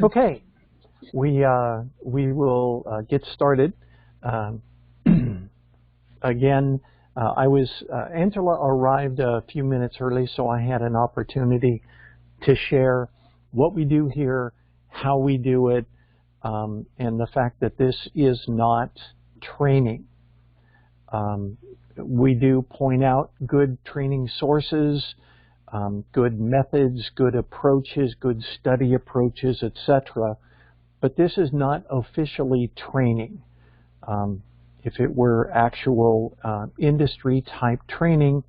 Okay, we will get started. Again, Angela arrived a few minutes early, so I had an opportunity to share what we do here, how we do it, and the fact that this is not training. We do point out good training sources, good methods, good approaches, good study approaches, etc. But this is not officially training. If it were actual industry-type training,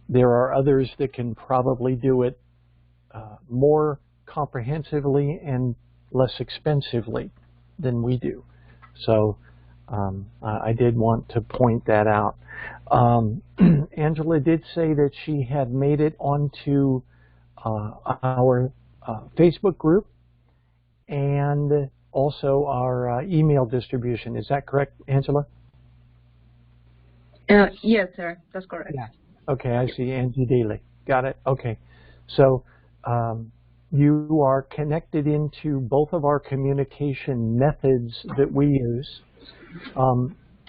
there are others that can probably do it more comprehensively and less expensively than we do. So I did want to point that out. Angela did say that she had made it onto our Facebook group and also our email distribution. Is that correct, Angela? Yes, sir. That's correct. Yeah. Okay, I see Angie Daly. Got it. Okay. So you are connected into both of our communication methods that we use.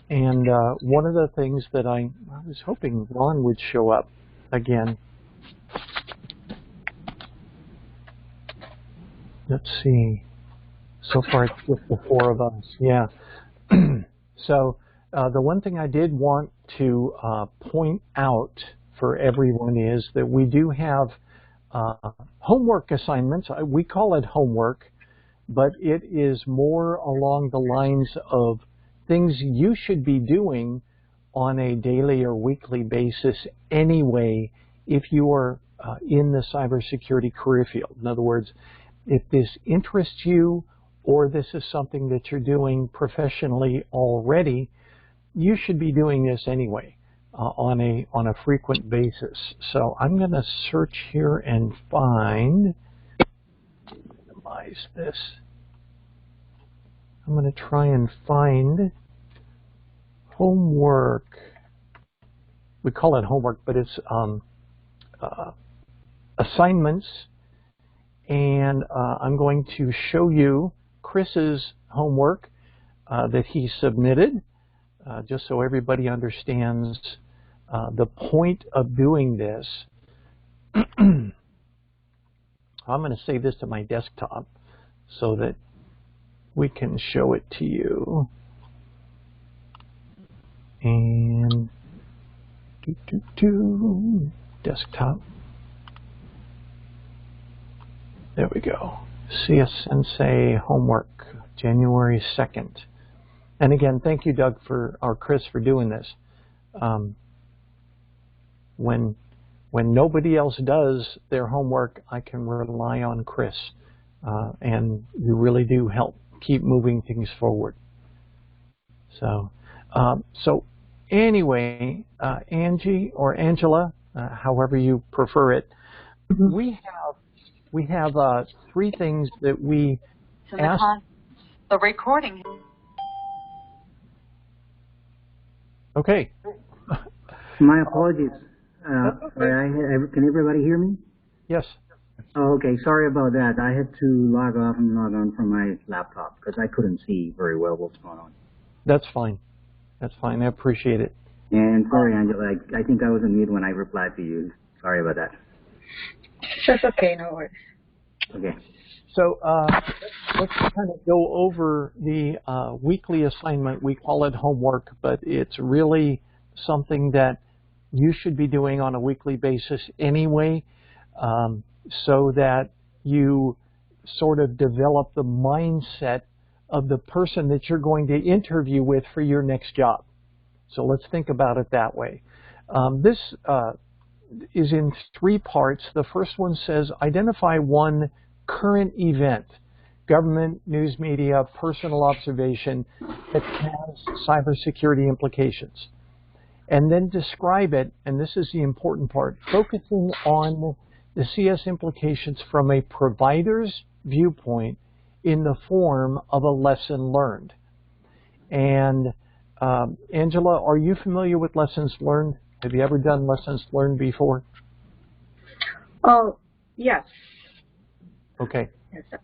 And one of the things that I was hoping Ron would show up again. Let's see. So far it's just the four of us. Yeah. So the one thing I did want to point out for everyone is that we do have homework assignments. We call it homework, but it is more along the lines of things you should be doing on a daily or weekly basis anyway if you are in the cybersecurity career field. In other words, if this interests you or this is something that you're doing professionally already, you should be doing this anyway on a frequent basis. So I'm going to search here and find, minimize this. I'm going to try and find homework. We call it homework, but it's assignments. And I'm going to show you Chris's homework that he submitted, just so everybody understands the point of doing this. I'm going to save this to my desktop so that we can show it to you. And desktop. There we go. CS-Sensei homework, January 2nd. And again, thank you, Doug, or Chris, for doing this. When nobody else does their homework, I can rely on Chris. And you really do help keep moving things forward. So, anyway, Angie or Angela, however you prefer it, we have three things that we ask. The recording. Okay. My apologies. Can everybody hear me? Yes. Oh, okay. Sorry about that. I had to log off and log on from my laptop because I couldn't see very well what's going on. That's fine. That's fine. I appreciate it. And sorry, Angela. I think I was on mute when I replied to you. Sorry about that. That's okay. No worries. Okay. So let's kind of go over the weekly assignment. We call it homework, but it's really something that you should be doing on a weekly basis anyway, so that you sort of develop the mindset of the person that you're going to interview with for your next job. So let's think about it that way. This is in three parts. The first one says identify one current event, government, news media, personal observation that has cybersecurity implications. And then describe it, and this is the important part, focusing on the CS implications from a provider's viewpoint in the form of a lesson learned. And Angela, are you familiar with lessons learned? Have you ever done lessons learned before? Oh, yes. Okay. Yes, sir.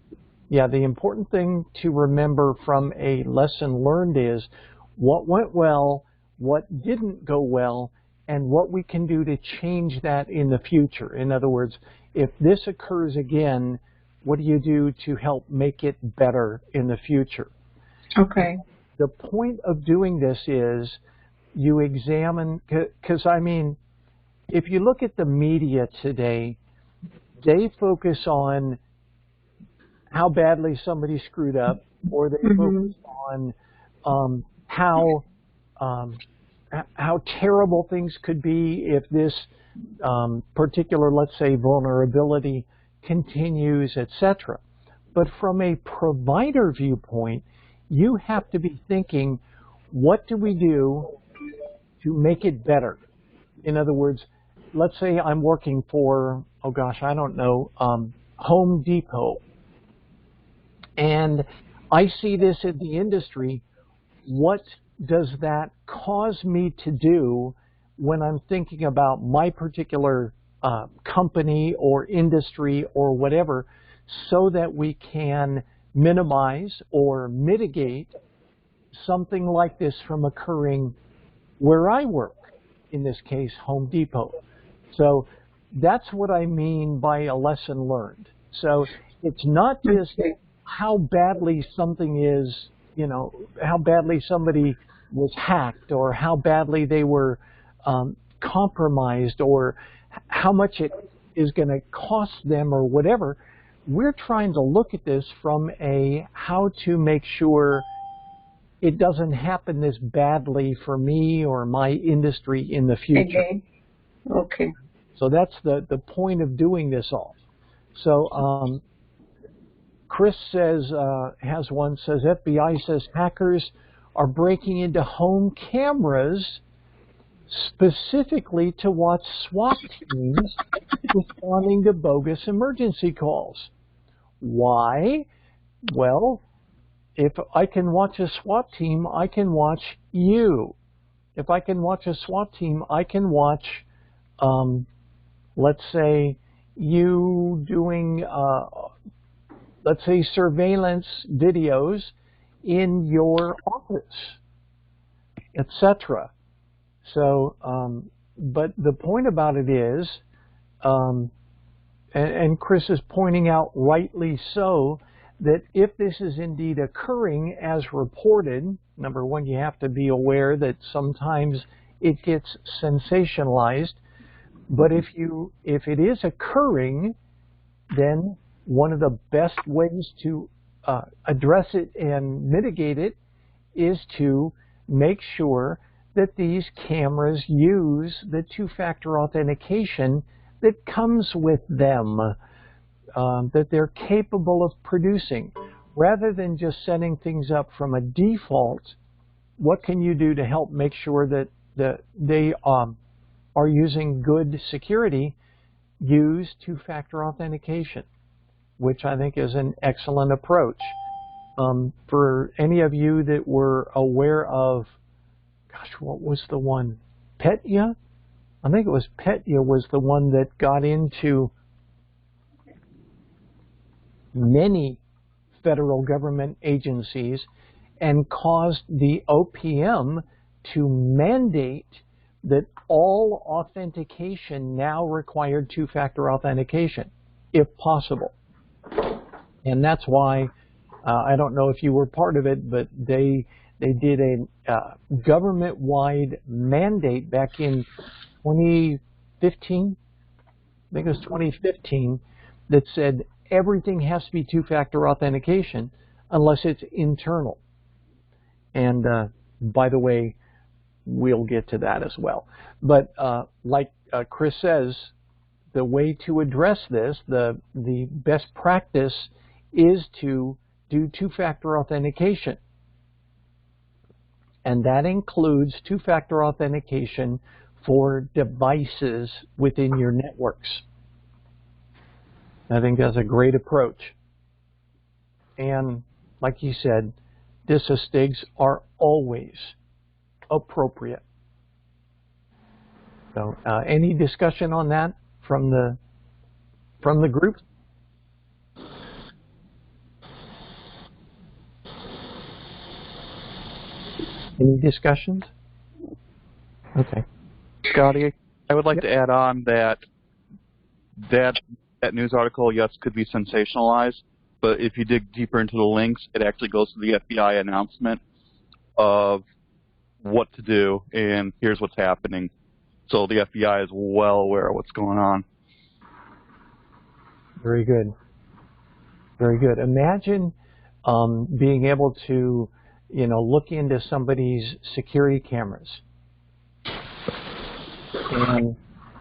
Yeah, the important thing to remember from a lesson learned is what went well, what didn't go well, and what we can do to change that in the future. In other words, if this occurs again, what do you do to help make it better in the future? Okay. The point of doing this is you examine, because I mean, if you look at the media today, they focus on how badly somebody screwed up, or they focus on how terrible things could be if this particular, let's say, vulnerability continues, etc. But from a provider viewpoint, you have to be thinking, what do we do to make it better? In other words, let's say I'm working for, oh gosh, I don't know, Home Depot, and I see this in the industry. What does that cause me to do when I'm thinking about my particular company or industry or whatever, so that we can minimize or mitigate something like this from occurring where I work, in this case, Home Depot. So that's what I mean by a lesson learned. So it's not just how badly something is, you know, how badly somebody was hacked, or how badly they were compromised, or how much it is going to cost them, or whatever. We're trying to look at this from a how to make sure it doesn't happen this badly for me or my industry in the future. Okay. So that's the point of doing this all. So Chris says, has one, says FBI says hackers are breaking into home cameras specifically to watch SWAT teams responding to bogus emergency calls. Why? Well, if I can watch a SWAT team, I can watch you. If I can watch a SWAT team, I can watch, let's say, you doing, let's say, surveillance videos in your office, etc. So, but the point about it is, and Chris is pointing out rightly so, that if this is indeed occurring as reported, number one, you have to be aware that sometimes it gets sensationalized. But if it is occurring, then one of the best ways to address it and mitigate it is to make sure that these cameras use the two-factor authentication that comes with them, that they're capable of producing. Rather than just setting things up from a default, what can you do to help make sure that they are using good security? Use two-factor authentication, which I think is an excellent approach. For any of you that were aware of, gosh, what was the one? Petya? I think it was Petya was the one that got into many federal government agencies and caused the OPM to mandate that all authentication now required two-factor authentication, if possible. And that's why, I don't know if you were part of it, but they did a government-wide mandate back in 2015, I think it was 2015, that said everything has to be two-factor authentication unless it's internal. And by the way, we'll get to that as well. But like Chris says, the way to address this, the best practice is to do two-factor authentication. And that includes two-factor authentication for devices within your networks. I think that's a great approach. And like you said, disastigs are always appropriate. So any discussion on that from the group? Any discussions? Okay. Scotty, I would like to add on that news article, yes, could be sensationalized, but if you dig deeper into the links, it actually goes to the FBI announcement of what to do, and here's what's happening. So the FBI is well aware of what's going on. Very good. Very good. Imagine being able to, look into somebody's security cameras. And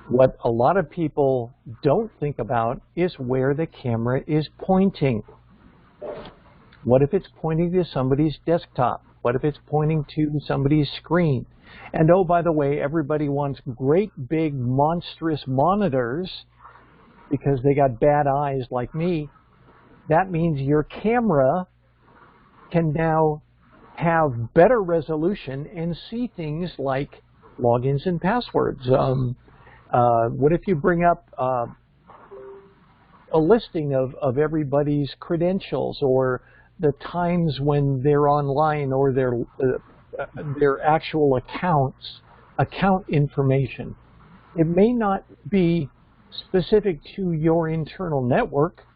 what a lot of people don't think about is where the camera is pointing. What if it's pointing to somebody's desktop? What if it's pointing to somebody's screen? And oh, by the way, everybody wants great big monstrous monitors because they got bad eyes like me. That means your camera can now have better resolution and see things like logins and passwords. What if you bring up a listing of everybody's credentials, or the times when they're online, or their actual account information? It may not be specific to your internal network.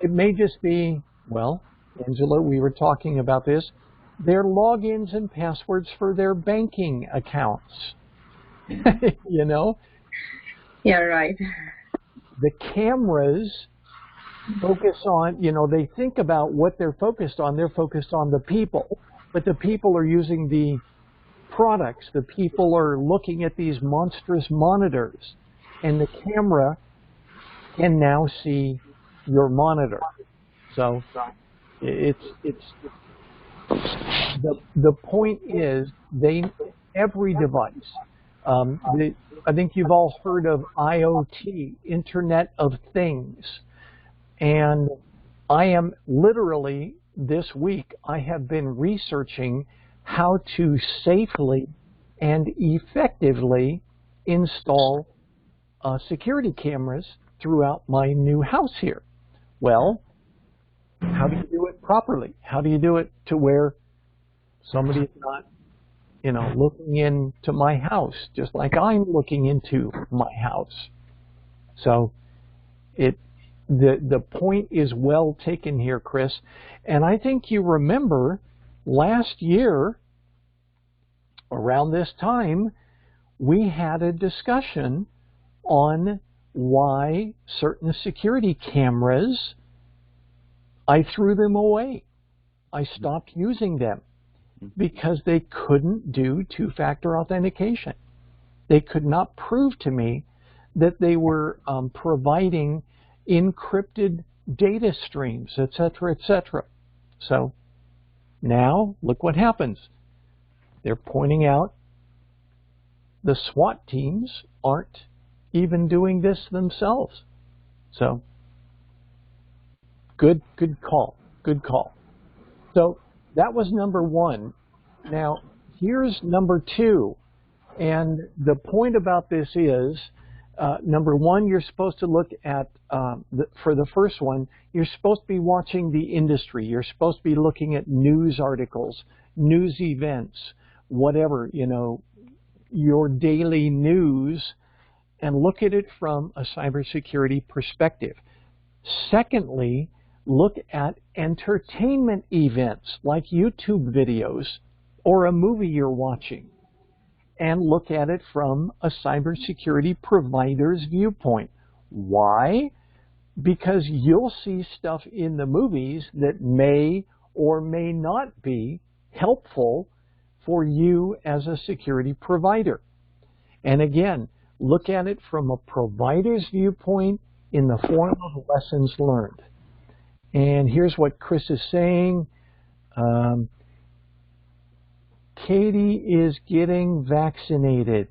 It may just be, well, Angela, we were talking about this, their logins and passwords for their banking accounts. Yeah, right. The cameras focus on, they think about what they're focused on. They're focused on the people, but the people are using the products. The people are looking at these monstrous monitors, and the camera can now see your monitor. So it's the point is every device. I think you've all heard of IoT, Internet of Things, and I am literally this week I have been researching how to safely and effectively install security cameras throughout my new house here. Well, how do you do it properly? How do you do it to where somebody's not, looking into my house just like I'm looking into my house? So the point is well taken here, Chris. And I think you remember last year around this time we had a discussion on why certain security cameras, I threw them away. I stopped using them because they couldn't do two-factor authentication. They could not prove to me that they were providing encrypted data streams, etc., etc. So now look what happens. They're pointing out the SWAT teams aren't even doing this themselves. So good call. Good call. So that was number one. Now here's number two. And the point about this is, number one, you're supposed to look at, for the first one, you're supposed to be watching the industry. You're supposed to be looking at news articles, news events, whatever, your daily news, and look at it from a cybersecurity perspective. Secondly, look at entertainment events like YouTube videos or a movie you're watching, and look at it from a cybersecurity provider's viewpoint. Why? Because you'll see stuff in the movies that may or may not be helpful for you as a security provider. And again, look at it from a provider's viewpoint in the form of lessons learned. And here's what Chris is saying. Katie is getting vaccinated.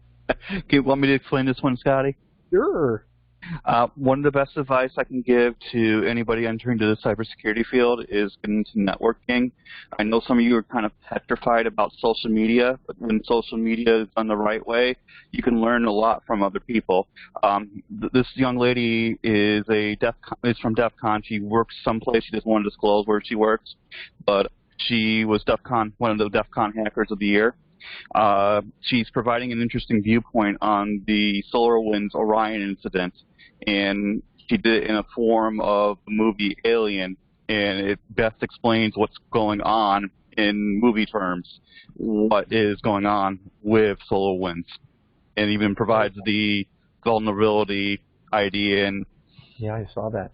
Do you want me to explain this one, Scotty? Sure. One of the best advice I can give to anybody entering to the cybersecurity field is getting into networking. I know some of you are kind of petrified about social media, but when social media is done the right way, you can learn a lot from other people. This young lady is from DEF CON. She works someplace. She doesn't want to disclose where she works, but She was DEF CON, one of the DEF CON Hackers of the Year. She's providing an interesting viewpoint on the SolarWinds Orion incident, and she did it in a form of the movie Alien, and it best explains what's going on in movie terms, what is going on with SolarWinds, and even provides the vulnerability ID. And yeah, I saw that.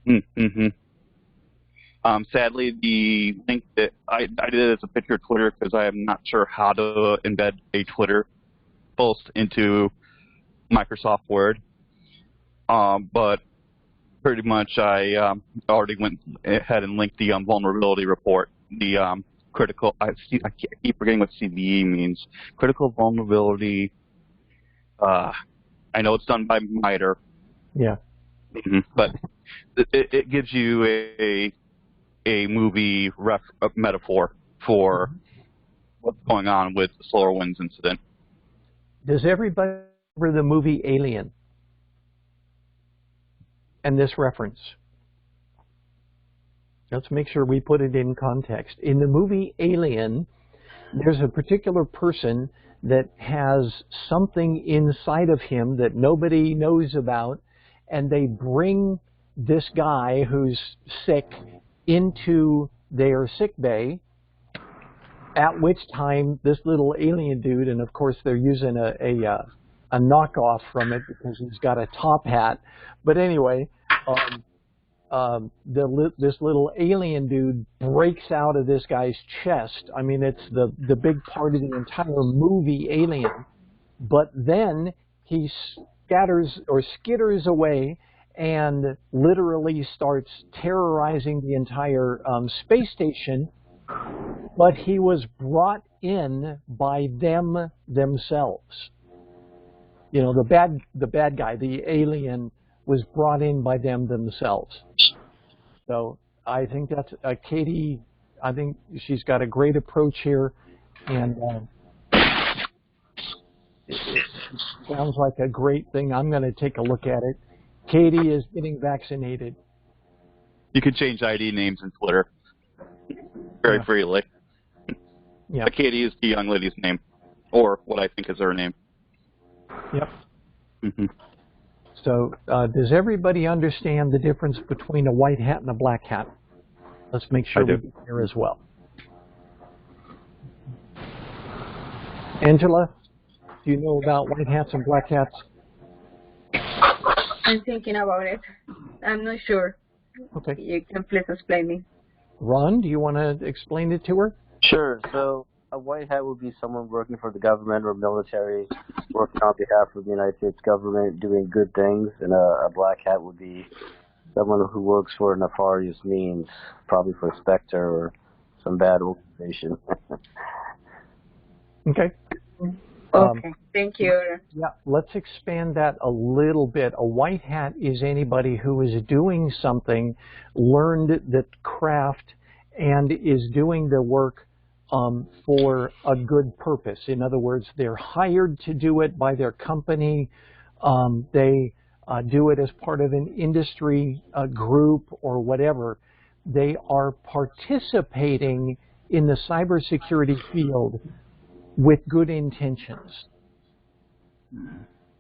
Sadly, the link that I did it as a picture of Twitter because I am not sure how to embed a Twitter post into Microsoft Word. But pretty much I already went ahead and linked the vulnerability report, the critical. I keep forgetting what CVE means. Critical vulnerability. I know it's done by MITRE. Yeah. But it gives you a movie metaphor for what's going on with the SolarWinds incident. Does everybody remember the movie Alien and this reference? Let's make sure we put it in context. In the movie Alien, there's a particular person that has something inside of him that nobody knows about, and they bring this guy who's sick into their sick bay, at which time this little alien dude, and of course they're using a knockoff from it because he's got a top hat, but anyway, this little alien dude breaks out of this guy's chest. I mean, it's the big part of the entire movie Alien, but then he skitters away and literally starts terrorizing the entire space station, but he was brought in by them themselves. You know, the bad guy, the alien, was brought in by them themselves. So I think that's Katie. I think she's got a great approach here, and it sounds like a great thing. I'm going to take a look at it. Katie is getting vaccinated. You can change ID names in Twitter very freely. Yeah. But Katie is the young lady's name, or what I think is her name. Yep. So does everybody understand the difference between a white hat and a black hat? Let's make sure we get there as well. Angela, do you know about white hats and black hats? I'm thinking about it. I'm not sure. Okay. You can please explain me. Ron, do you want to explain it to her? Sure. So a white hat would be someone working for the government or military, working on behalf of the United States government, doing good things, and a black hat would be someone who works for nefarious means, probably for Spectre or some bad organization. Okay. Okay, thank you. Yeah, let's expand that a little bit. A white hat is anybody who is doing something, learned the craft, and is doing the work for a good purpose. In other words, they're hired to do it by their company. They do it as part of an industry group or whatever. They are participating in the cybersecurity field with good intentions.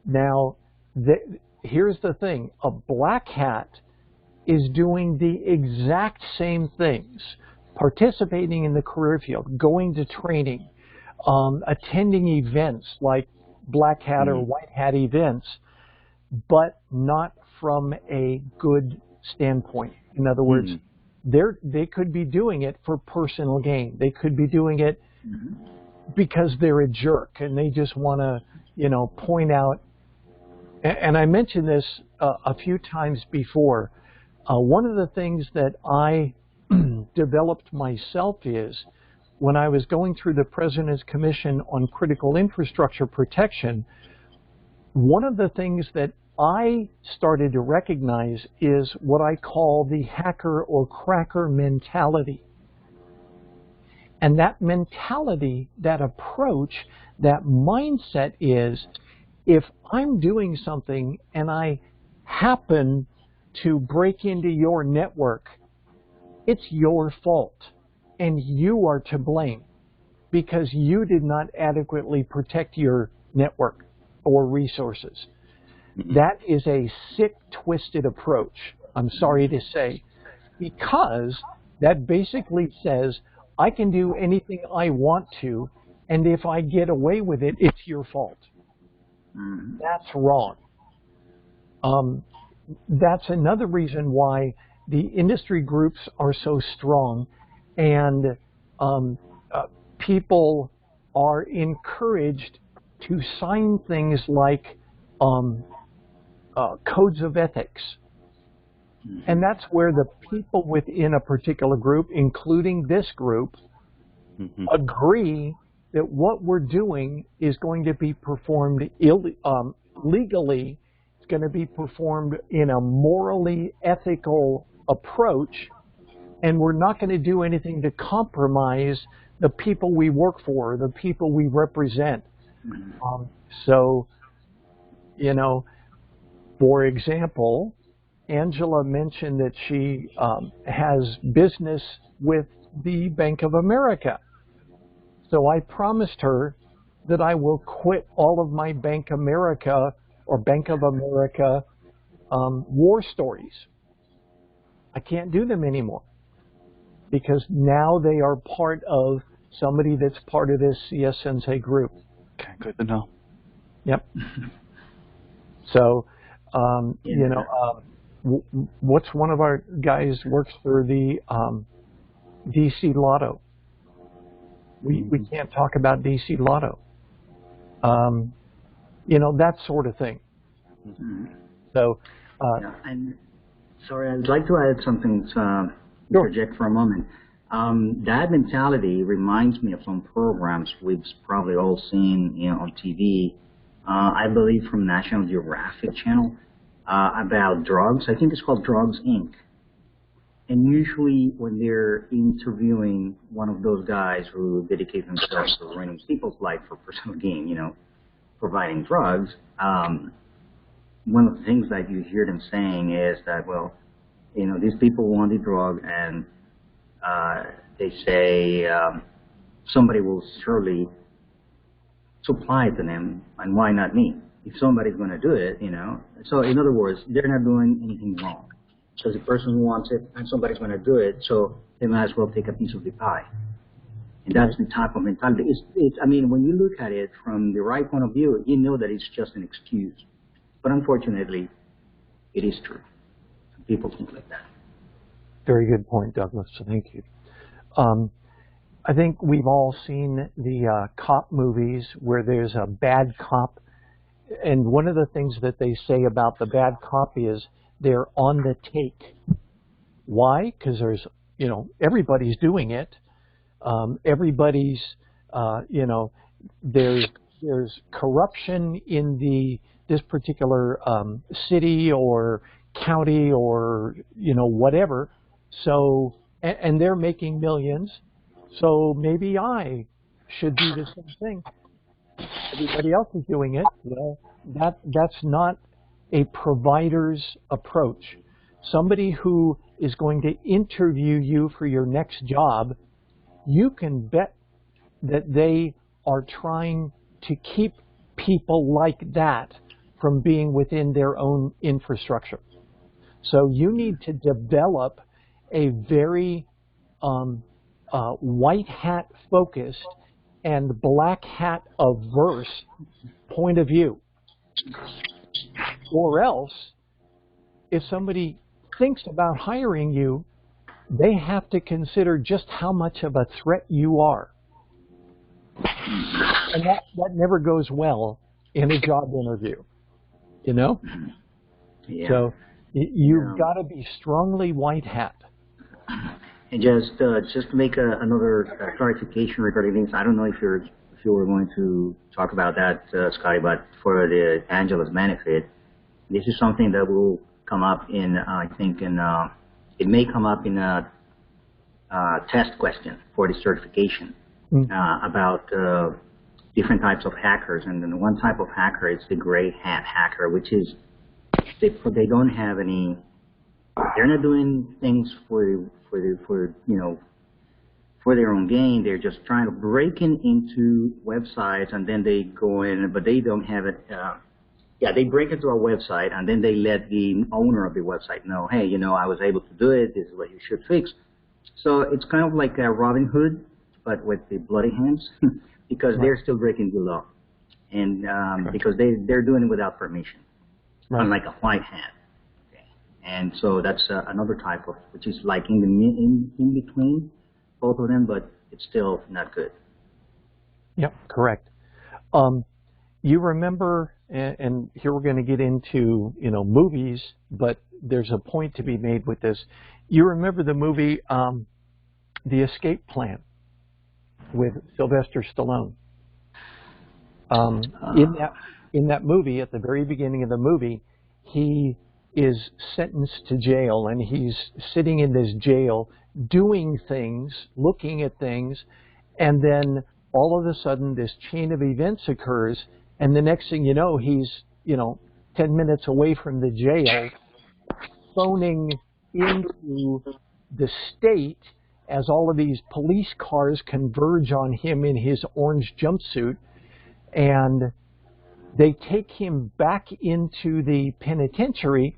Now, here's the thing. A black hat is doing the exact same things, participating in the career field, going to training, attending events like black hat or white hat events, but not from a good standpoint. In other words, they could be doing it for personal gain. They could be doing it because they're a jerk and they just want to, you know, point out. And I mentioned this a few times before. One of the things that I developed myself is when I was going through the President's Commission on Critical Infrastructure Protection, one of the things that I started to recognize is what I call the hacker or cracker mentality. And that mentality, that approach, that mindset is, if I'm doing something and I happen to break into your network, it's your fault. and you are to blame because you did not adequately protect your network or resources. That is a sick, twisted approach, I'm sorry to say, because that basically says I can do anything I want to, and if I get away with it, it's your fault. That's wrong. That's another reason why the industry groups are so strong, and people are encouraged to sign things like codes of ethics. And that's where the people within a particular group, including this group, agree that what we're doing is going to be performed legally. It's going to be performed in a morally ethical approach, and we're not going to do anything to compromise the people we work for, the people we represent. So, you know, for example, Angela mentioned that she has business with the Bank of America. So I promised her that I will quit all of my Bank America or Bank of America war stories. I can't do them anymore because now they are part of somebody that's part of this CS-Sensei group. Okay, good to know. Yep. So, you know, what's one of our guys works for the DC Lotto. We can't talk about DC Lotto. You know, that sort of thing. So, and sorry, I'd like to add something to interject for a moment. That mentality reminds me of some programs we've probably all seen, you know, on TV. I believe from National Geographic Channel about drugs. I think it's called Drugs Inc. And usually when they're interviewing one of those guys who dedicate themselves to ruining people's life for personal gain, you know, providing drugs, one of the things that you hear them saying is that, well, you know, these people want the drug, and they say somebody will surely supply it to them, and why not me? If somebody's going to do it, you know. So in other words, they're not doing anything wrong. So the person wants it, and somebody's going to do it, so they might as well take a piece of the pie. And that's the type of mentality. I mean, when you look at it from the right point of view, you know that it's just an excuse. But unfortunately, it is true. People think like that. Very good point, Douglas. Thank you. I think we've all seen the cop movies where there's a bad cop. And one of the things that they say about the bad cop is they're on the take. Why? Because there's, you know, everybody's doing it. Everybody's, you know, there's corruption in this particular city or county or, you know, whatever. So, and they're making millions. So maybe I should do the same thing. Everybody else is doing it. Well, that's not a provider's approach. Somebody who is going to interview you for your next job, you can bet that they are trying to keep people like that from being within their own infrastructure. So you need to develop a very white hat focused and black hat averse point of view. Or else, if somebody thinks about hiring you, they have to consider just how much of a threat you are. And that never goes well in a job interview, you know? Yeah. So you've got to be strongly white hat. And just to make another clarification regarding things, I don't know if you were going to talk about that, Scotty, but for the Angela's benefit, this is something that will come up in, I think, it may come up in a test question for the certification about different types of hackers. And then one type of hacker is the gray hat hacker, which is they don't have any, they're not doing things for you know, for their own gain. They're just trying to break into websites, and then they go in, but they don't have it. They break into a website, and then they let the owner of the website know, hey, I was able to do it. This is what you should fix. So it's kind of like a Robin Hood, but with the bloody hands, because they're still breaking the law, and because they're doing it without permission, unlike a white hat. Okay. And so that's another type of, which is like in between both of them, but it's still not good. Yep, correct. You remember, and here we're going to get into movies, but there's a point to be made with this. You remember the movie The Escape Plan with Sylvester Stallone? In that movie, at the very beginning of the movie, he is sentenced to jail, and he's sitting in this jail doing things, looking at things, and then all of a sudden this chain of events occurs, and the next thing you know, he's 10 minutes away from the jail, phoning into the state as all of these police cars converge on him in his orange jumpsuit, and they take him back into the penitentiary.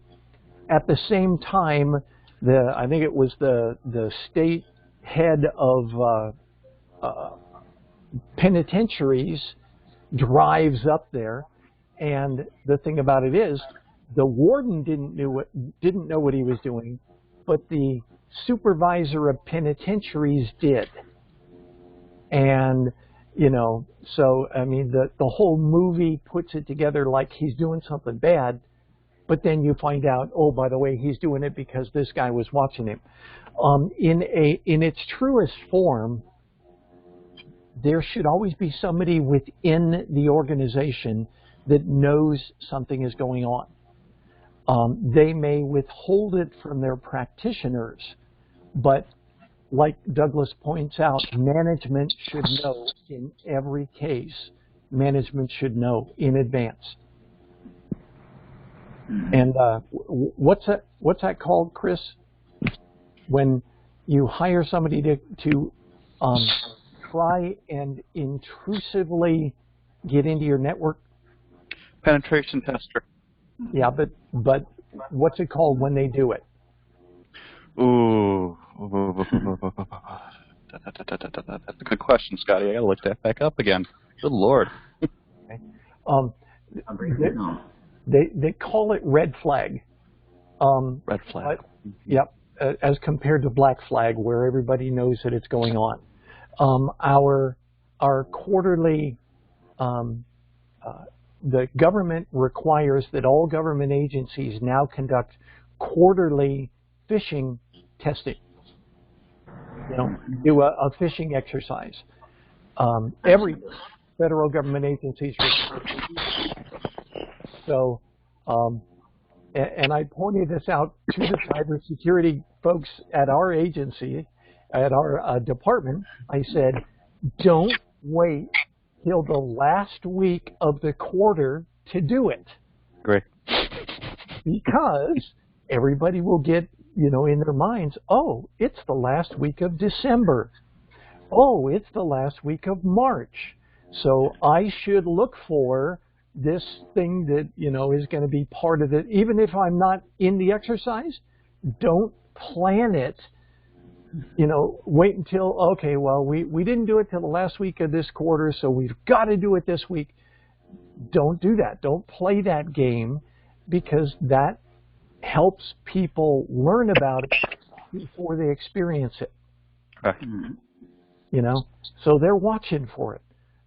At the same time, I think it was the state head of penitentiaries drives up there, and the thing about it is, the warden didn't know what he was doing, but the supervisor of penitentiaries did. And so I mean, the whole movie puts it together like he's doing something bad, but then you find out, oh, by the way, he's doing it because this guy was watching him. In its truest form, there should always be somebody within the organization that knows something is going on. They may withhold it from their practitioners, but like Douglas points out, management should know in every case. Management should know in advance. And what's that called, Chris? When you hire somebody to try and intrusively get into your network? Penetration tester. Yeah, but what's it called when they do it? Ooh. That's a good question, Scotty. I gotta look that back up again. Good Lord. Okay. They call it red flag. Red flag. Yep. As compared to black flag, where everybody knows that it's going on. Our quarterly, the government requires that all government agencies now conduct quarterly phishing testing. Do a phishing exercise. Every federal government agency. So, and I pointed this out to the cybersecurity folks at our agency, at our department. I said, don't wait till the last week of the quarter to do it. Great. Because everybody will get, in their minds, oh, it's the last week of December. Oh, it's the last week of March. So I should look for this thing that, is going to be part of it. Even if I'm not in the exercise, don't plan it. Wait until, okay, well, we didn't do it till the last week of this quarter, so we've got to do it this week. Don't do that. Don't play that game, because that helps people learn about it before they experience it. Okay. So they're watching for it.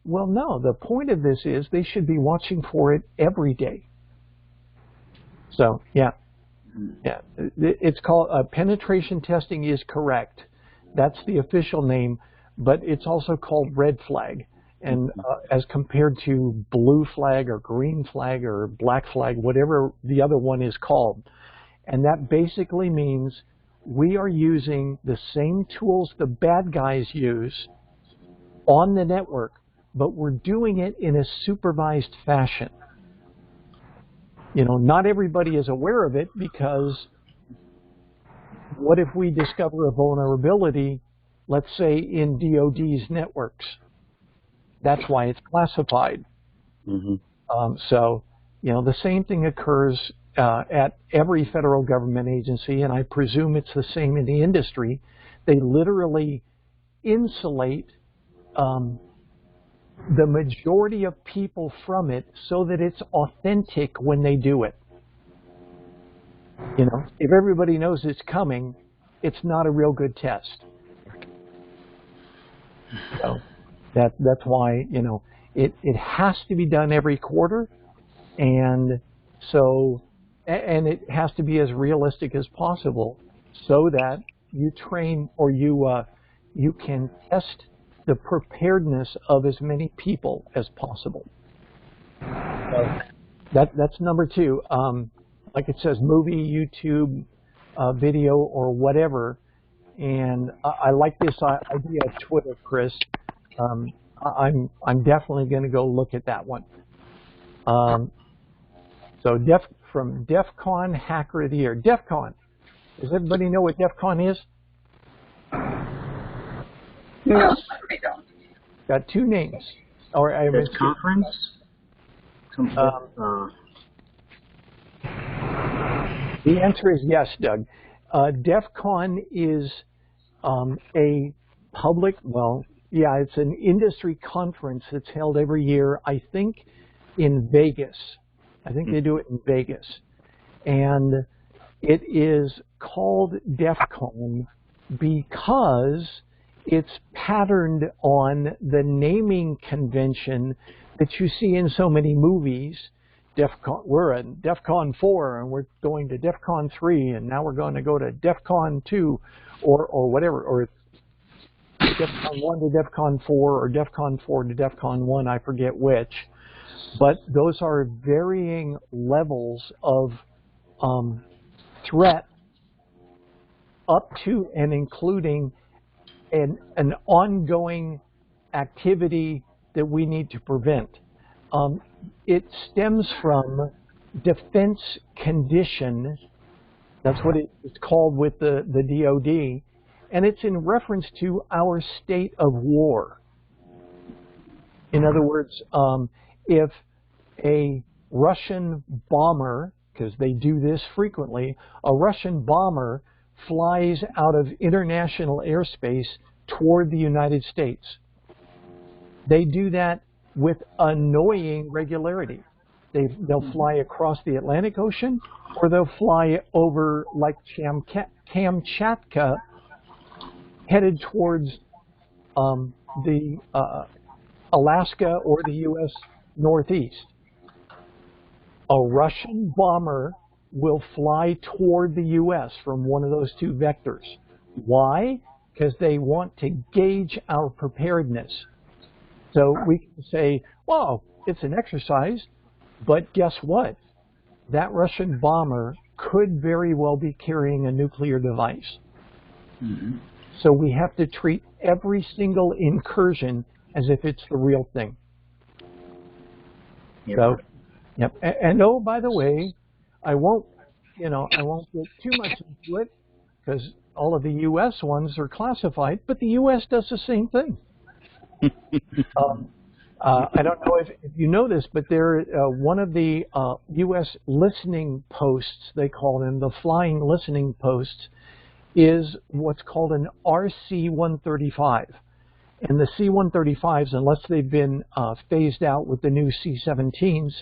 Well, no, the point of this is they should be watching for it every day. So, yeah. It's called penetration testing is correct. That's the official name, but it's also called red flag. And as compared to blue flag or green flag or black flag, whatever the other one is called. And that basically means we are using the same tools the bad guys use on the network, but we're doing it in a supervised fashion. Not everybody is aware of it, because what if we discover a vulnerability let's say in DoD's networks. That's why it's classified. So, you know, the same thing occurs at every federal government agency, and I presume it's the same in the industry. They literally insulate the majority of people from it so that it's authentic when they do it. You know, if everybody knows it's coming, it's not a real good test. So that's why, you know, it has to be done every quarter, and so it has to be as realistic as possible so that you train or you can test the preparedness of as many people as possible. So that's number two. Like it says, movie, YouTube, video, or whatever. And I like this idea of Twitter, Chris. I'm definitely going to go look at that one. So from DEF CON Hacker of the Year. DEF CON. Does everybody know what DEF CON is? No, I don't. Got two names. Or I This conference? The answer is yes, Doug. DEF CON is a public, well, yeah, it's an industry conference that's held every year, I think, in Vegas. I think they do it in Vegas. And it is called DEF CON because it's patterned on the naming convention that you see in so many movies. We're at DEF CON 4, and we're going to DEF CON 3, and now we're going to go to DEF CON 2, or whatever, or DEF CON 1 to DEF CON 4, or DEF CON 4 to DEF CON 1, I forget which. But those are varying levels of threat up to and including an ongoing activity that we need to prevent. It stems from defense condition. That's what it's called with the DoD, and it's in reference to our state of war. In other words, if a Russian bomber, because they do this frequently, a Russian bomber flies out of international airspace toward the United States. They do that with annoying regularity. They'll fly across the Atlantic Ocean, or they'll fly over like Kamchatka, headed towards the Alaska or the U.S. Northeast. A Russian bomber will fly toward the U.S. from one of those two vectors. Why? Because they want to gauge our preparedness. So we can say, well, it's an exercise, but guess what? That Russian bomber could very well be carrying a nuclear device. Mm-hmm. So we have to treat every single incursion as if it's the real thing. Yep. So, yep. And oh, by the way, I won't get too much into it because all of the U.S. ones are classified, but the U.S. does the same thing. I don't know if you know this, but they're one of the U.S. listening posts, they call them, the flying listening posts, is what's called an RC-135. And the C-135s, unless they've been phased out with the new C-17s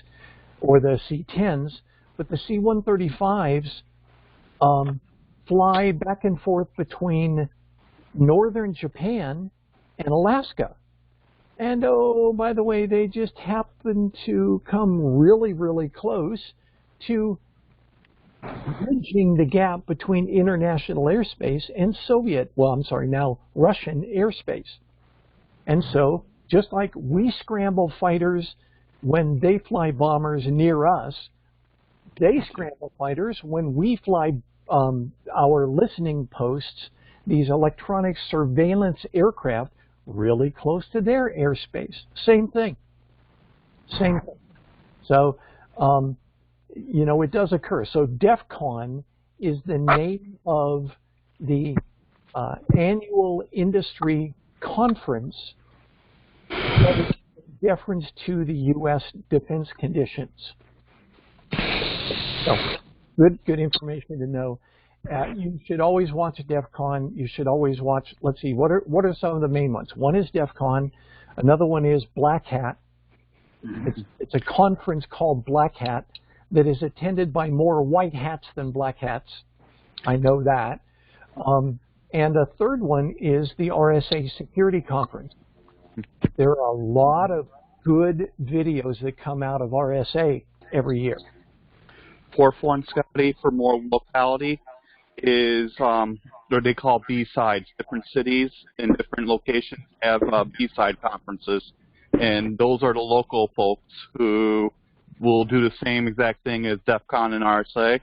or the C-10s, but the C-135s fly back and forth between northern Japan and Alaska. And oh, by the way, they just happen to come really, really close to bridging the gap between international airspace and now Russian airspace. And so, just like we scramble fighters when they fly bombers near us, they scramble fighters when we fly our listening posts, these electronic surveillance aircraft, really close to their airspace. Same thing. Same thing. So, it does occur. So DEF CON is the name of the annual industry conference that is in deference to the U.S. defense conditions. So, good information to know. You should always watch DEF CON. You should always watch, let's see, what are some of the main ones? One is DEF CON. Another one is Black Hat. It's a conference called Black Hat that is attended by more white hats than black hats. I know that. And a third one is the RSA Security Conference. There are a lot of good videos that come out of RSA every year. Fourth one, Scotty, for more locality is what they call B-sides. Different cities in different locations have B-side conferences, and those are the local folks who will do the same exact thing as DEF CON and RSA,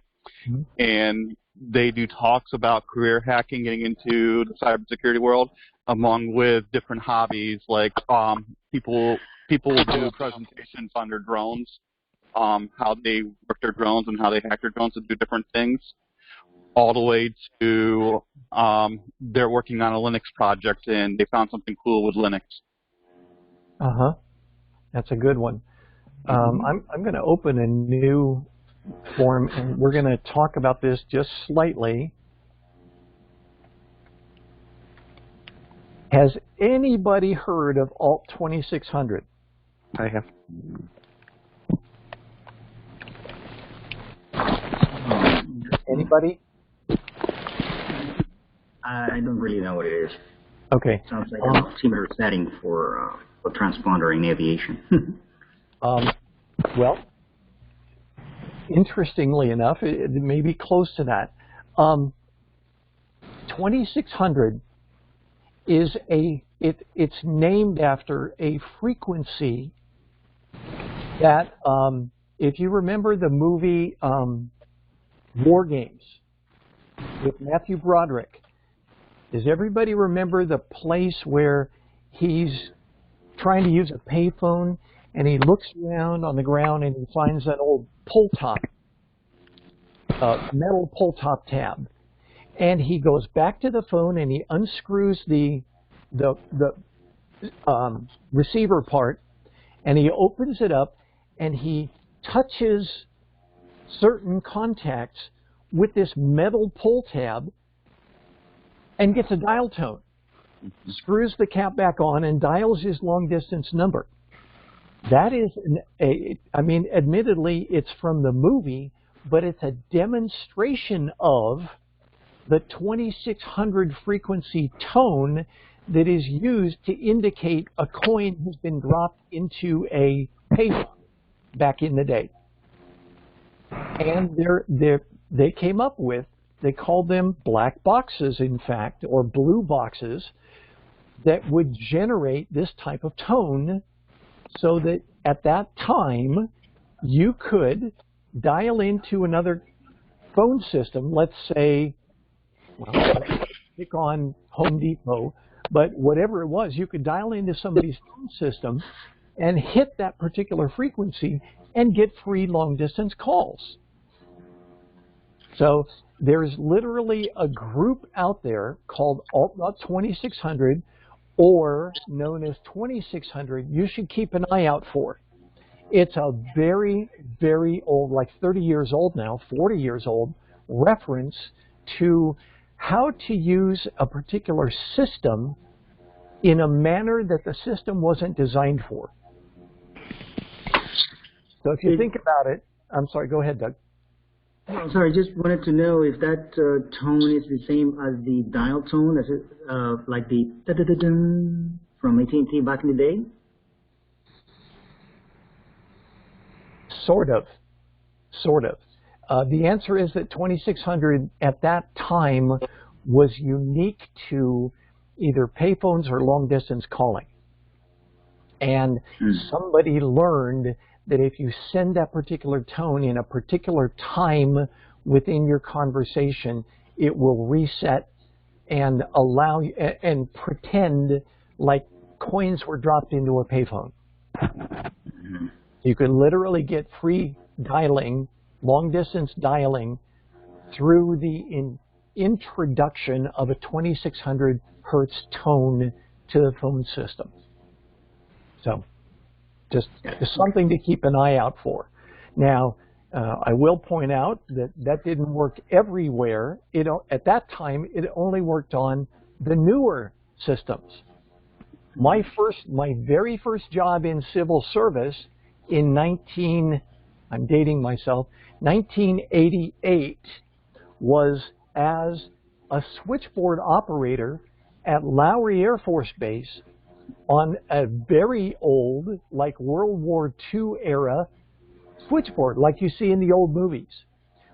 and they do talks about career hacking, getting into the cybersecurity world, along with different hobbies, like people will do presentations on their drones, how they work their drones and how they hack their drones to do different things, all the way to they're working on a Linux project and they found something cool with Linux. That's a good one. I'm going to open a new form and we're going to talk about this just slightly. Has anybody heard of Alt 2600? I have. Anybody? I don't really know what it is. Okay. Sounds like an altimeter setting for transponder in aviation. Well, interestingly enough, it may be close to that. 2600 is it's named after a frequency that, if you remember the movie War Games with Matthew Broderick, does everybody remember the place where he's trying to use a payphone and he looks around on the ground and he finds that old pull top, metal pull top tab, and he goes back to the phone and he unscrews the receiver part and he opens it up and he touches certain contacts with this metal pull tab and gets a dial tone, screws the cap back on and dials his long distance number. That is, I mean, admittedly, it's from the movie, but it's a demonstration of the 2600 frequency tone that is used to indicate a coin has been dropped into a payphone back in the day. And they came up with, they called them black boxes, in fact, or blue boxes, that would generate this type of tone so that at that time you could dial into another phone system, let's say, well, pick on Home Depot, but whatever it was, you could dial into somebody's phone system and hit that particular frequency and get free long-distance calls. So there's literally a group out there called Alt.2600, or known as 2600, you should keep an eye out for. It's a very, very old, like 30 years old now, 40 years old, reference to how to use a particular system in a manner that the system wasn't designed for. So if you think about it, I'm sorry, go ahead, Doug. No, sorry, just wanted to know if that tone is the same as the dial tone, as it, like the da-da-da-dun from AT&T back in the day? Sort of. The answer is that 2600 at that time was unique to either payphones or long-distance calling. And somebody learned that if you send that particular tone in a particular time within your conversation, it will reset and allow you and pretend like coins were dropped into a payphone. You can literally get free dialing, long distance dialing through the introduction of a 2600 hertz tone to the phone system. So just something to keep an eye out for. Now, I will point out that that didn't work everywhere. At that time, it only worked on the newer systems. My very first job in civil service in I'm dating myself, 1988, was as a switchboard operator at Lowry Air Force Base on a very old, like World War II era switchboard, like you see in the old movies,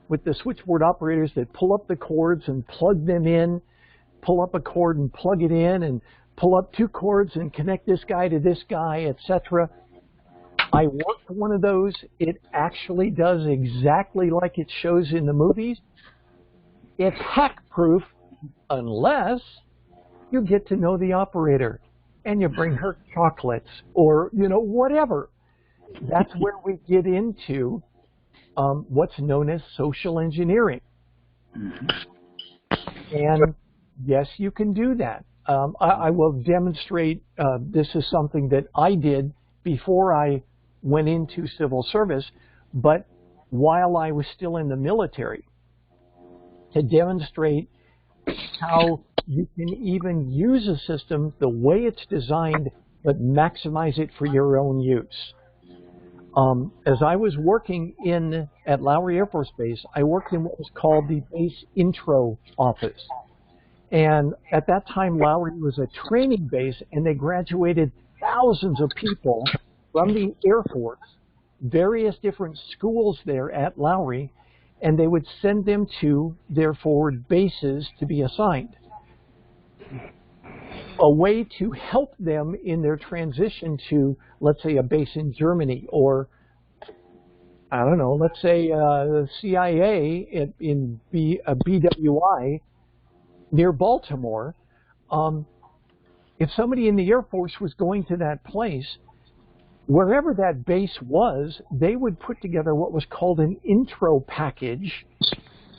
with the switchboard operators that pull up the cords and plug them in, pull up a cord and plug it in, and pull up two cords and connect this guy to this guy, etc. I worked one of those. It actually does exactly like it shows in the movies. It's hack-proof unless you get to know the operator and you bring her chocolates or, whatever. That's where we get into what's known as social engineering. And yes, you can do that. I will demonstrate, this is something that I did before I went into civil service, but while I was still in the military, to demonstrate how you can even use a system the way it's designed, but maximize it for your own use. As I was working at Lowry Air Force Base, I worked in what was called the base intro office. And at that time, Lowry was a training base, and they graduated thousands of people from the Air Force, various different schools there at Lowry, and they would send them to their forward bases to be assigned. A way to help them in their transition to, let's say, a base in Germany, or, I don't know, let's say the CIA in BWI near Baltimore. If somebody in the Air Force was going to that place, wherever that base was, they would put together what was called an intro package,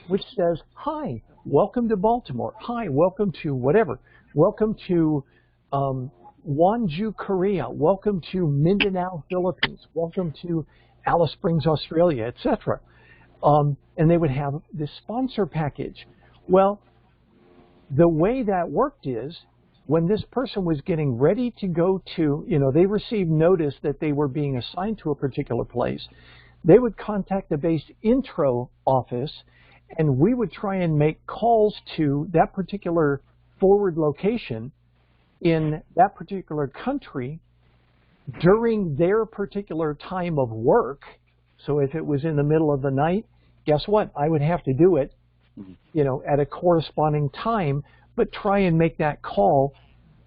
which says, hi, welcome to Baltimore. Hi, welcome to whatever. Welcome to Wonju, Korea. Welcome to Mindanao, Philippines. Welcome to Alice Springs, Australia, etc. And they would have this sponsor package. Well, the way that worked is, when this person was getting ready to go to, they received notice that they were being assigned to a particular place, they would contact the base intro office, and we would try and make calls to that particular forward location in that particular country during their particular time of work. So if it was in the middle of the night, guess what? I would have to do it, at a corresponding time, but try and make that call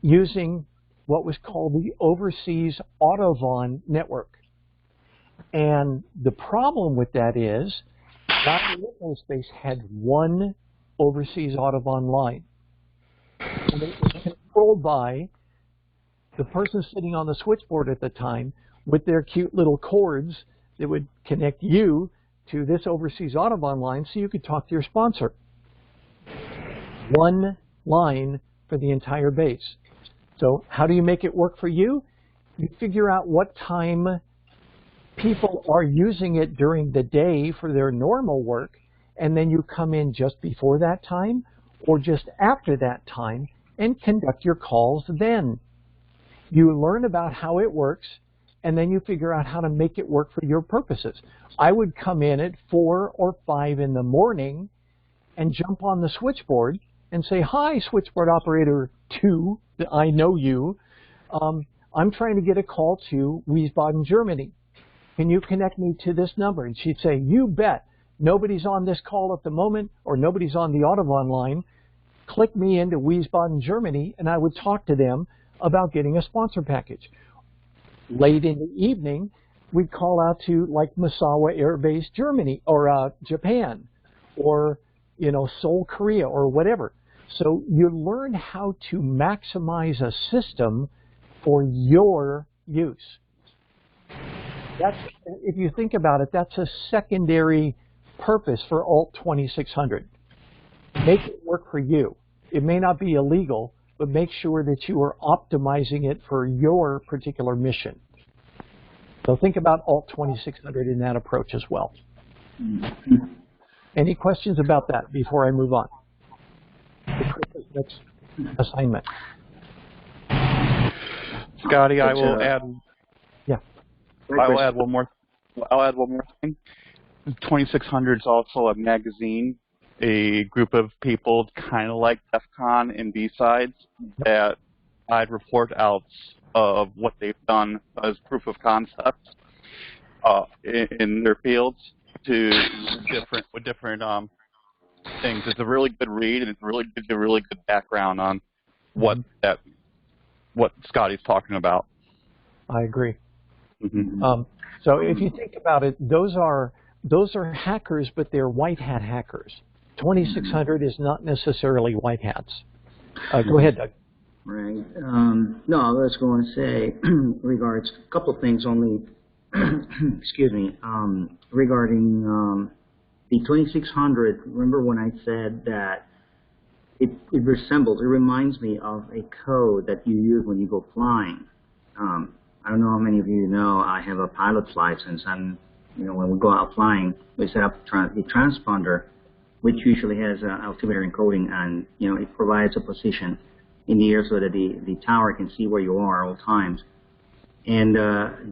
using what was called the Overseas Autobahn network. And the problem with that is, Lowry Air Force Base had one Overseas Autobahn line. And it was controlled by the person sitting on the switchboard at the time with their cute little cords that would connect you to this Overseas Autobahn line so you could talk to your sponsor. One line for the entire base. So how do you make it work for you? You figure out what time people are using it during the day for their normal work, and then you come in just before that time or just after that time and conduct your calls then. You learn about how it works, and then you figure out how to make it work for your purposes. I would come in at 4 or 5 in the morning and jump on the switchboard and say, hi, switchboard operator 2, I know you. I'm trying to get a call to Wiesbaden, Germany. Can you connect me to this number? And she'd say, you bet. Nobody's on this call at the moment, or nobody's on the Autobahn line. Click me into Wiesbaden, Germany, and I would talk to them about getting a sponsor package. Late in the evening, we'd call out to like Misawa Air Base, Germany, or Japan, or Seoul, Korea, or whatever. So you learn how to maximize a system for your use. That's, if you think about it, that's a secondary purpose for Alt 2600. make it work for you. It may not be illegal, but make sure that you are optimizing it for your particular mission. So think about Alt 2600 in that approach as well. Any questions about that before I move on? The next assignment. Scotty, I will add. Yeah. I will add one more. I'll add one more thing. 2600 is also a magazine, a group of people kind of like DEF CON and B-Sides that provide report outs of what they've done as proof of concepts in their fields to different things. It's a really good read, and it really gives you a really good background on what Scotty's talking about. I agree. Mm-hmm. So if you think about it, those are hackers, but they're white hat hackers. 2600 is not necessarily white hats. Go ahead, Doug. Right. No, I was going to say, regards a couple of things only. Excuse me. Regarding the 2600. Remember when I said that it reminds me of a code that you use when you go flying. I don't know how many of you know I have a pilot's license, and when we go out flying, we set up the transponder, which usually has altimeter encoding, and it provides a position in the air so that the tower can see where you are at all times. And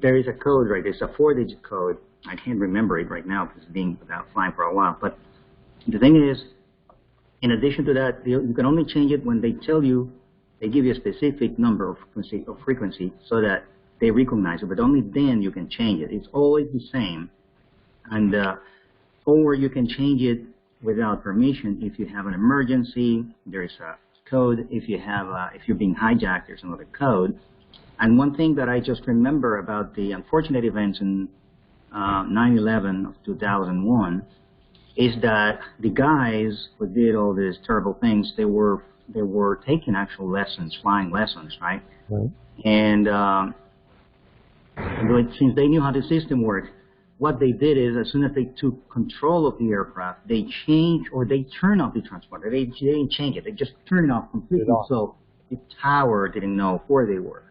there is a code, right? There's a 4-digit code. I can't remember it right now because it's been without flying for a while. But the thing is, in addition to that, you can only change it when they tell you, they give you a specific number of frequency so that they recognize it, but only then you can change it. It's always the same. And or you can change it without permission if you have an emergency. There is a code. If you're being hijacked, there's another code. And one thing that I just remember about the unfortunate events in 9/11 of 2001 is that the guys who did all these terrible things, they were taking actual lessons, flying lessons, right? Right. And since they knew how the system worked, what they did is, as soon as they took control of the aircraft, they changed or they turned off the transponder. They didn't change it. They just turned it off completely. So the tower didn't know where they were.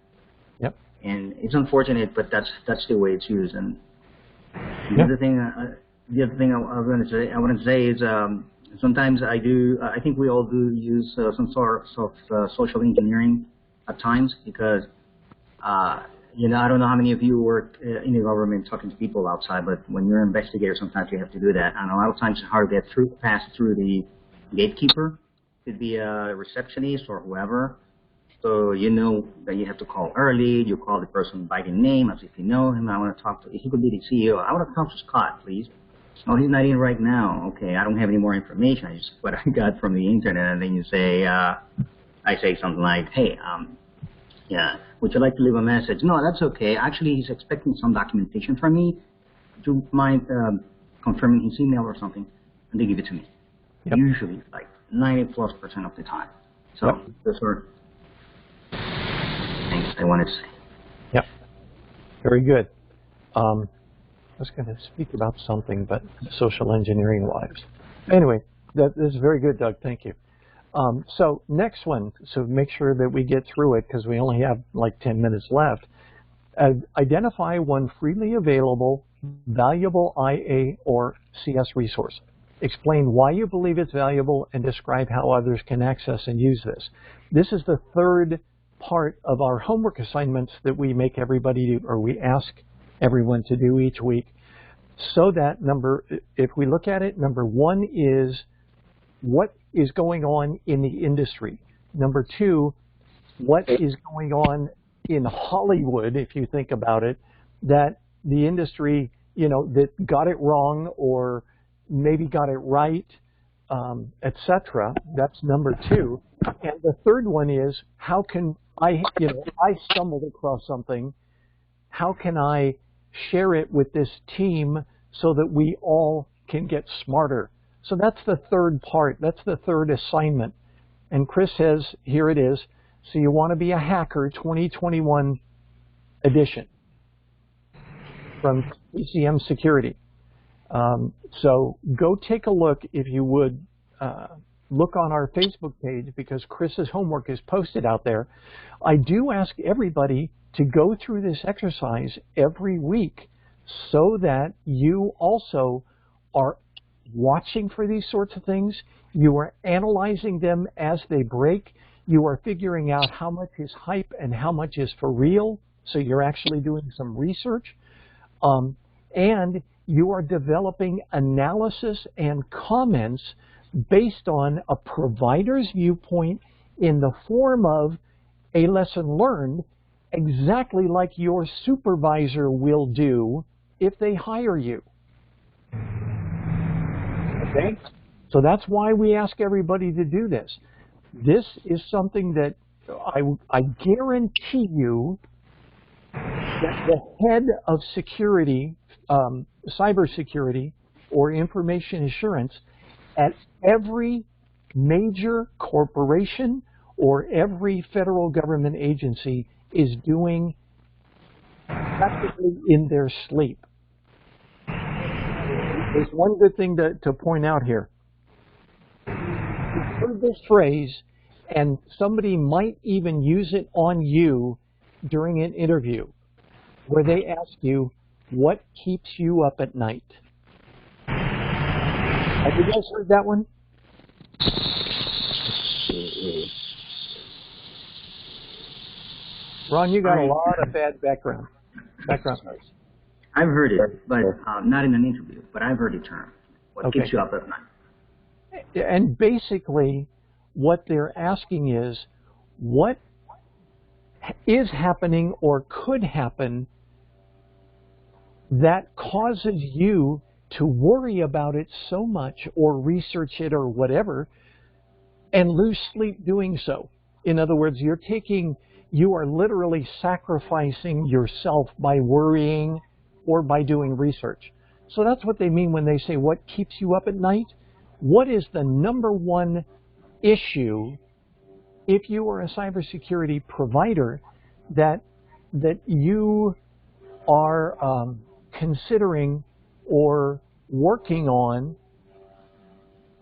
Yep. And it's unfortunate, but that's the way it's used. And the other thing I want to say is sometimes I think we all do use some sort of social engineering at times because. I don't know how many of you work in the government talking to people outside, but when you're an investigator, sometimes you have to do that. And a lot of times it's hard to get pass through the gatekeeper. It could be a receptionist or whoever. So you know that you have to call early. You call the person by the name as if you know him. I want to talk to, he could be the CEO. I want to talk to Scott, please. Oh, he's not in right now. Okay, I don't have any more information. I just what I got from the internet. And then you say, I say something like, hey, yeah, would you like to leave a message? No, that's okay. Actually, he's expecting some documentation from me. Would you mind confirming his email or something? And they give it to me. Yep. Usually, like 90+% of the time. So those are things I wanted to say. Yep. Very good. I was going to speak about something, but social engineering-wise. Anyway, that is very good, Doug. Thank you. So next one, so make sure that we get through it because we only have like 10 minutes left. Identify one freely available, valuable IA or CS resource. Explain why you believe it's valuable and describe how others can access and use this. This is the third part of our homework assignments that we make everybody do, or we ask everyone to do each week. So that if we look at it, number one is what is going on in the industry. Number two, what is going on in Hollywood, if you think about it, that the industry, that got it wrong or maybe got it right, etc. That's number two. And the third one is, how can I stumbled across something, how can I share it with this team so that we all can get smarter? So that's the third part. That's the third assignment. And Chris says, here it is. So you want to be a hacker 2021 edition from CyberSecurity. So go take a look, if you would, look on our Facebook page, because Chris's homework is posted out there, I do ask everybody to go through this exercise every week so that you also are watching for these sorts of things, you are analyzing them as they break, you are figuring out how much is hype and how much is for real, so you're actually doing some research, and you are developing analysis and comments based on a provider's viewpoint in the form of a lesson learned, exactly like your supervisor will do if they hire you. Okay? So that's why we ask everybody to do this. This is something that I guarantee you that the head of security, cybersecurity, or information assurance at every major corporation or every federal government agency is doing practically in their sleep. There's one good thing to point out here. You've heard this phrase, and somebody might even use it on you during an interview, where they ask you, what keeps you up at night? Have you guys heard that one? Ron, you got a lot of bad background noise. I've heard it, but not in an interview, but I've heard the term. What keeps you up at night? And basically, what they're asking is, what is happening or could happen that causes you to worry about it so much or research it or whatever and lose sleep doing so. In other words, you are literally sacrificing yourself by worrying or by doing research. So that's what they mean when they say, what keeps you up at night? What is the number one issue if you are a cybersecurity provider that you are considering or working on?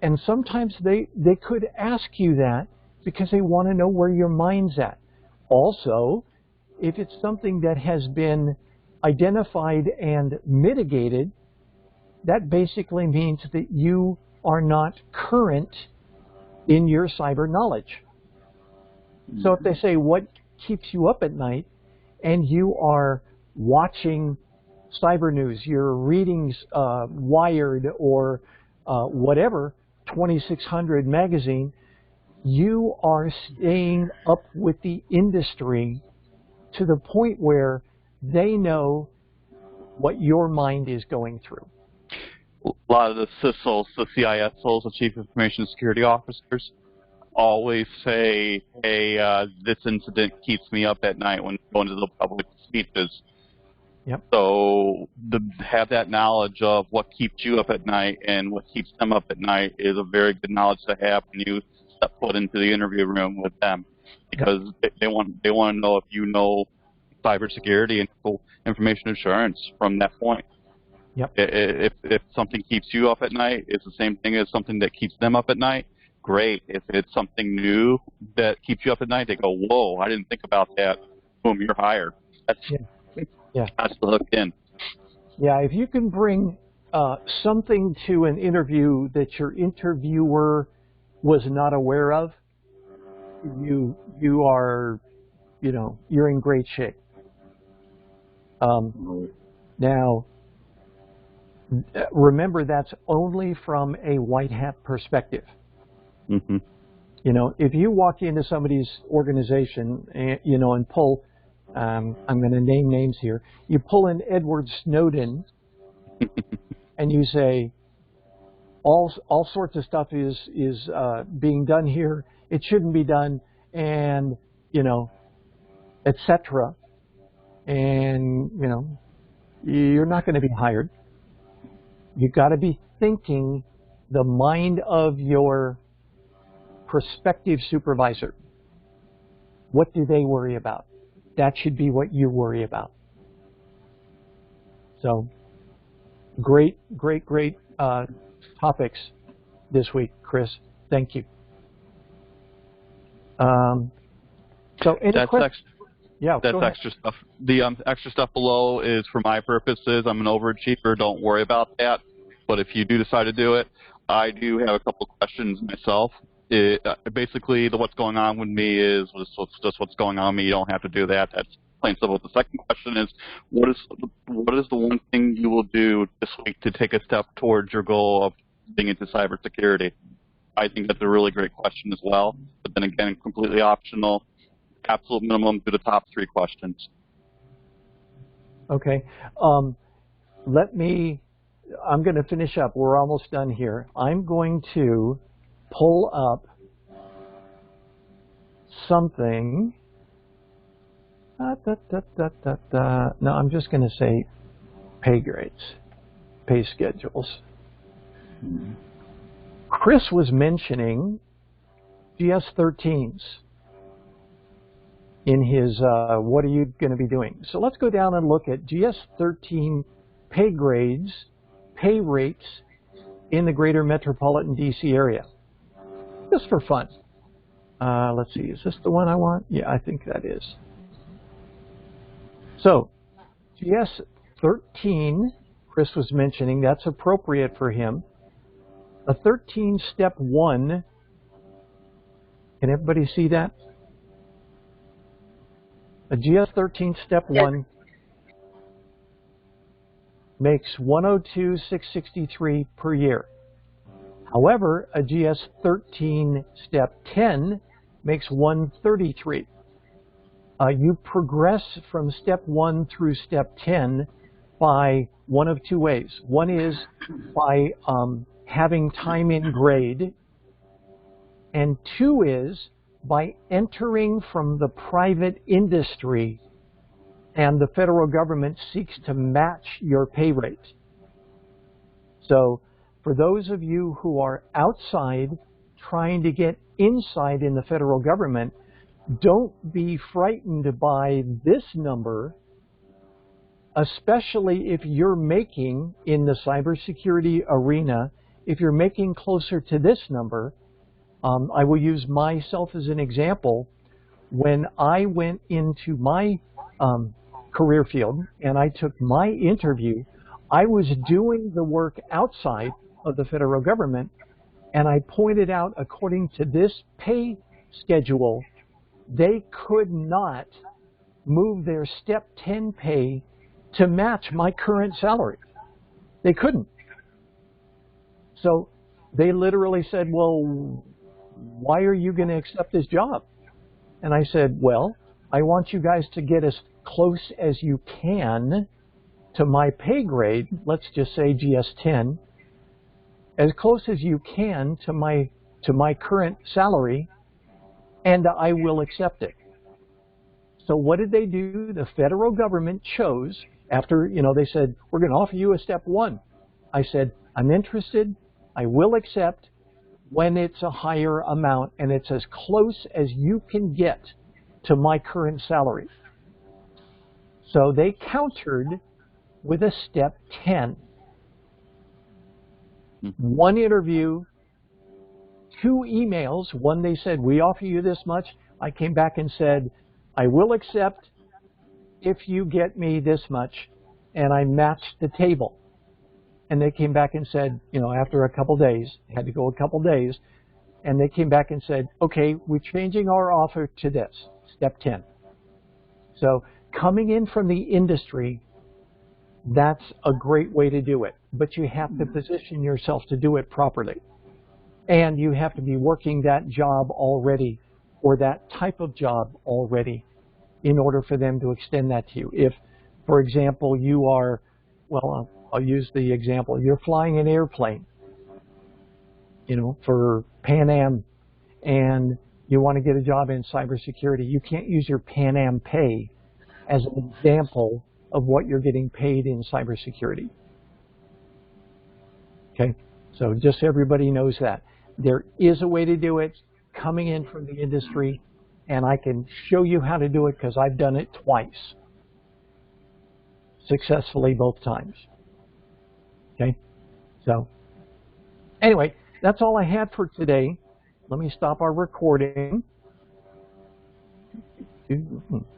And sometimes they could ask you that because they want to know where your mind's at. Also, if it's something that has been identified and mitigated, that basically means that you are not current in your cyber knowledge. So if they say, what keeps you up at night, and you are watching cyber news, you're reading Wired or whatever, 2600 magazine, you are staying up with the industry to the point where they know what your mind is going through. A lot of the CISOs, the CISOs, the Chief Information Security Officers, always say, hey, this incident keeps me up at night when going to the public speeches. Yep. So have that knowledge of what keeps you up at night and what keeps them up at night is a very good knowledge to have when you step foot into the interview room with them, because they want to know if you know cybersecurity and information assurance from that point. Yep. If something keeps you up at night, it's the same thing as something that keeps them up at night. Great. If it's something new that keeps you up at night, they go, whoa, I didn't think about that. Boom, you're hired. That's hooked in. Yeah, if you can bring something to an interview that your interviewer was not aware of, you are, you're in great shape. Now, remember, that's only from a white hat perspective. Mm-hmm. If you walk into somebody's organization, and pull, I'm going to name names here, you pull in Edward Snowden and you say, all sorts of stuff is being done here, it shouldn't be done, and, etc. And, you're not going to be hired. You've got to be thinking the mind of your prospective supervisor. What do they worry about? That should be what you worry about. So, great topics this week, Chris. Thank you. So any That's questions? Yeah, That's go ahead. extra stuff. The extra stuff below is for my purposes. I'm an overachiever. Don't worry about that. But if you do decide to do it, I do have a couple questions myself. Basically, what's going on with me is just what's going on with me. You don't have to do that. That's plain simple. The second question is, what is the one thing you will do this week to take a step towards your goal of getting into cybersecurity? I think that's a really great question as well. But then again, completely optional. Absolute minimum to the top 3 questions. Okay. I'm going to finish up. We're almost done here. I'm going to pull up something. No, I'm just going to say pay grades, pay schedules. Chris was mentioning GS-13s in his what are you going to be doing. So let's go down and look at GS-13 pay grades, pay rates in the greater metropolitan DC area, just for fun. Let's see, is this the one I want? Yeah, I think that is. So GS-13, Chris was mentioning, that's appropriate for him. A 13 step 1, can everybody see that? A GS-13 step 1 makes 102,663 per year. However, a GS-13 step 10 makes 133. You progress from step 1 through step 10 by one of 2 ways. One is by having time in grade, and 2 is by entering from the private industry, and the federal government seeks to match your pay rate. So for those of you who are outside trying to get inside in the federal government, don't be frightened by this number, especially if you're making, in the cybersecurity arena, if you're making closer to this number. I will use myself as an example. When I went into my career field and I took my interview, I was doing the work outside of the federal government, and I pointed out, according to this pay schedule, they could not move their step 10 pay to match my current salary. They couldn't. So they literally said, well, why are you going to accept this job? And I said, well, I want you guys to get as close as you can to my pay grade, let's just say GS-10, as close as you can to my current salary, and I will accept it. So what did they do? The federal government chose, after, they said, we're going to offer you a step 1. I said, I'm interested, I will accept when it's a higher amount and it's as close as you can get to my current salary. So they countered with a step 10. 1 interview, 2 emails. One, they said, we offer you this much. I came back and said, I will accept if you get me this much. And I matched the table. And they came back and said, after a couple days, had to go a couple days, and they came back and said, okay, we're changing our offer to this, step 10. So coming in from the industry, that's a great way to do it. But you have to position yourself to do it properly. And you have to be working that job already, or that type of job already, in order for them to extend that to you. If, for example, you are, well, I'll use the example, you're flying an airplane, for Pan Am, and you want to get a job in cybersecurity, you can't use your Pan Am pay as an example of what you're getting paid in cybersecurity. Okay, so just so everybody knows that. There is a way to do it coming in from the industry, and I can show you how to do it because I've done it twice, successfully both times. Okay, so anyway, that's all I had for today. Let me stop our recording. 2.